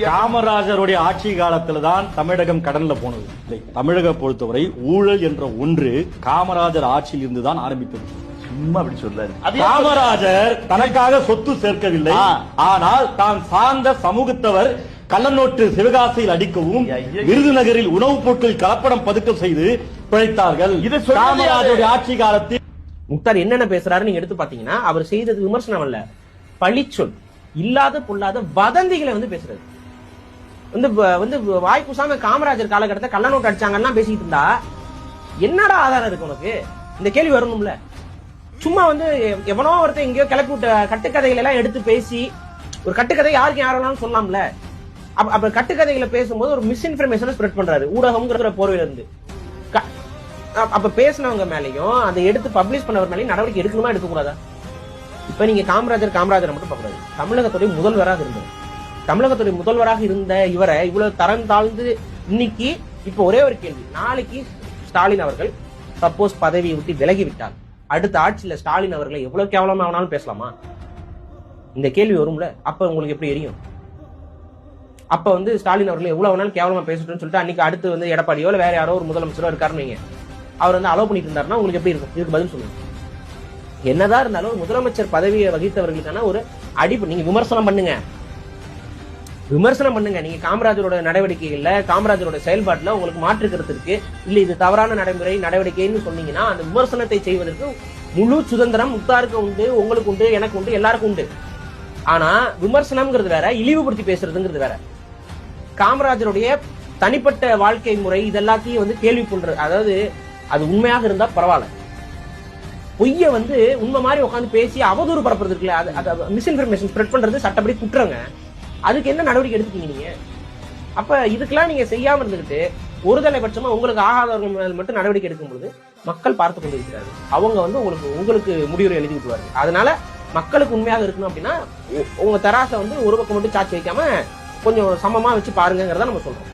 காமராஜருடைய ஆட்சி காலத்துல தான் தமிழகம் கடன்ல போனது இல்லை. தமிழக பொறுத்தவரை ஊழல் என்ற ஒன்று காமராஜர் ஆட்சியில் இருந்து தான் ஆரம்பித்தது. சும்மா அப்படி சொல்லாரு. காமராஜர் தனக்காக சொத்து சேர்க்கவில்லை, ஆனால் தான் சார்ந்த சமூகத்தவர் கள்ளநோட்டு சிவகாசியில் அடிக்கவும் விருதுநகரில் உணவுப் பொருட்கள் கலப்படம் பதுக்கம் செய்து பிழைத்தார்கள். இது காமராஜருடைய ஆட்சி காலத்தில். முக்தார் என்னென்ன பேசுறாரு நீங்க எடுத்து பாத்தீங்கன்னா அவர் செய்தது விமர்சனம் அல்ல, பழிச்சொல், இல்லாத பொல்லாத வதந்திகளை வந்து பேசுறது. வந்து வாய் கூசாம காமராஜர் காலகட்டத்தை கள்ள நோட்டு அடிச்சாங்கன்னா பேசிட்டு இருந்தா என்னடா ஆதாரம் இருக்கு உனக்கு? இந்த கேள்வி வரணும்ல. சும்மா வந்து எவனோ ஒருத்தர் எங்கேயோ கிளப்பி விட்ட கட்டுக்கதைகள் எல்லாம் எடுத்து பேசி ஒரு கட்டுக்கதை யாருக்கு யாரெல்லாம் சொல்லலாம்ல. அப்ப கட்டுக்கதைகளை பேசும்போது ஒரு மிஸ்இன்ஃபர்மேஷனை ஸ்ப்ரெட் பண்றாரு ஊடகம்ங்கிற போர்வையில இருந்து. அப்ப பேசினவங்க மேலையும் அதை எடுத்து பப்ளிஷ் பண்ணவர் மேலையும் நடவடிக்கை எடுக்கணுமா எடுக்கக்கூடாதா? இப்ப நீங்க காமராஜரை மட்டும் பார்க்கக்கூடாது. தமிழகத்துடைய முதல்வராக இருந்தவர், தமிழகத்துடைய முதல்வராக இருந்த இவரை இவ்வளவு தரம் தாழ்ந்து இன்னைக்கு இப்ப ஒரே ஒரு கேள்வி, நாளைக்கு ஸ்டாலின் அவர்கள் சப்போஸ் பதவியை விட்டு விலகிவிட்டால் அடுத்த ஆட்சியில ஸ்டாலின் அவர்களை எவ்வளவு கேவலமா வேணாலும் பேசலாமா? இந்த கேள்வி வரும்ல. அப்ப உங்களுக்கு எப்படி எரியும்? அப்ப வந்து ஸ்டாலின் அவர்கள் எவ்வளவு வேணாலும் கேவலமா பேசட்டும்னு சொல்லிட்டு அன்னைக்கு அடுத்து வந்து எடப்பாடியோ இல்ல வேற யாரோ ஒரு முதலமைச்சரோ இருக்காருன்னு நீங்க அவர் வந்து அலோவ் பண்ணிட்டு இருந்தாருன்னா உங்களுக்கு எப்படி இருக்கும்? இதுக்கு பதில் சொல்லுங்க. என்னதான் இருந்தாலும் முதலமைச்சர் பதவியை வகித்தவர்களுக்கான ஒரு அடிப்பு. நீங்க விமர்சனம் பண்ணுங்க, நீங்க காமராஜரோட நடவடிக்கைகள்ல காமராஜரோட செயல்பாட்டுல உங்களுக்கு மாற்று கருத்து இருக்கு, இல்ல இது தவறான நடவடிக்கைன்னு சொன்னீங்கன்னா அந்த விமர்சனத்தை செய்வதற்கு முழு சுதந்திரம் முக்தாருக்கு உண்டு, உங்களுக்கு உண்டு, எனக்கு உண்டு, எல்லாருக்கும் உண்டு. ஆனா விமர்சனம்ங்கிறது வேற, இழிவுபடுத்தி பேசுறதுங்கிறது வேற. காமராஜருடைய தனிப்பட்ட வாழ்க்கை முறை இதெல்லாத்தையும் வந்து கேள்வி பண்றது, அதாவது அது உண்மையாக இருந்தா பரவாயில்ல, பொய்ய வந்து உண்மை மாதிரி உட்காந்து பேசி அவதூறு பரப்புறது இருக்குல்ல, அது மிஸ்இன்ஃபர்மேஷன் ஸ்ப்ரெட் பண்றது சட்டப்படி குற்றங்க. அதுக்கு என்ன நடவடிக்கை எடுத்துக்கீங்க நீங்க? அப்ப இதுக்கெல்லாம் நீங்க செய்யாம இருந்துகிட்டு ஒருதலை பட்சமா உங்களுக்கு ஆகாதவர்கள் மட்டும் நடவடிக்கை எடுக்கும்போது மக்கள் பார்த்து கொண்டிருக்கிறார்கள். அவங்க வந்து உங்களுக்கு முடிவுரை எழுதி விட்டுவார்கள். அதனால மக்களுக்கு உண்மையாக இருக்கணும் அப்படின்னா உங்க தராசை வந்து ஒரு பக்கம் மட்டும் சாட்சி வைக்காம கொஞ்சம் சமமா வச்சு பாருங்கிறத நம்ம சொல்றோம்.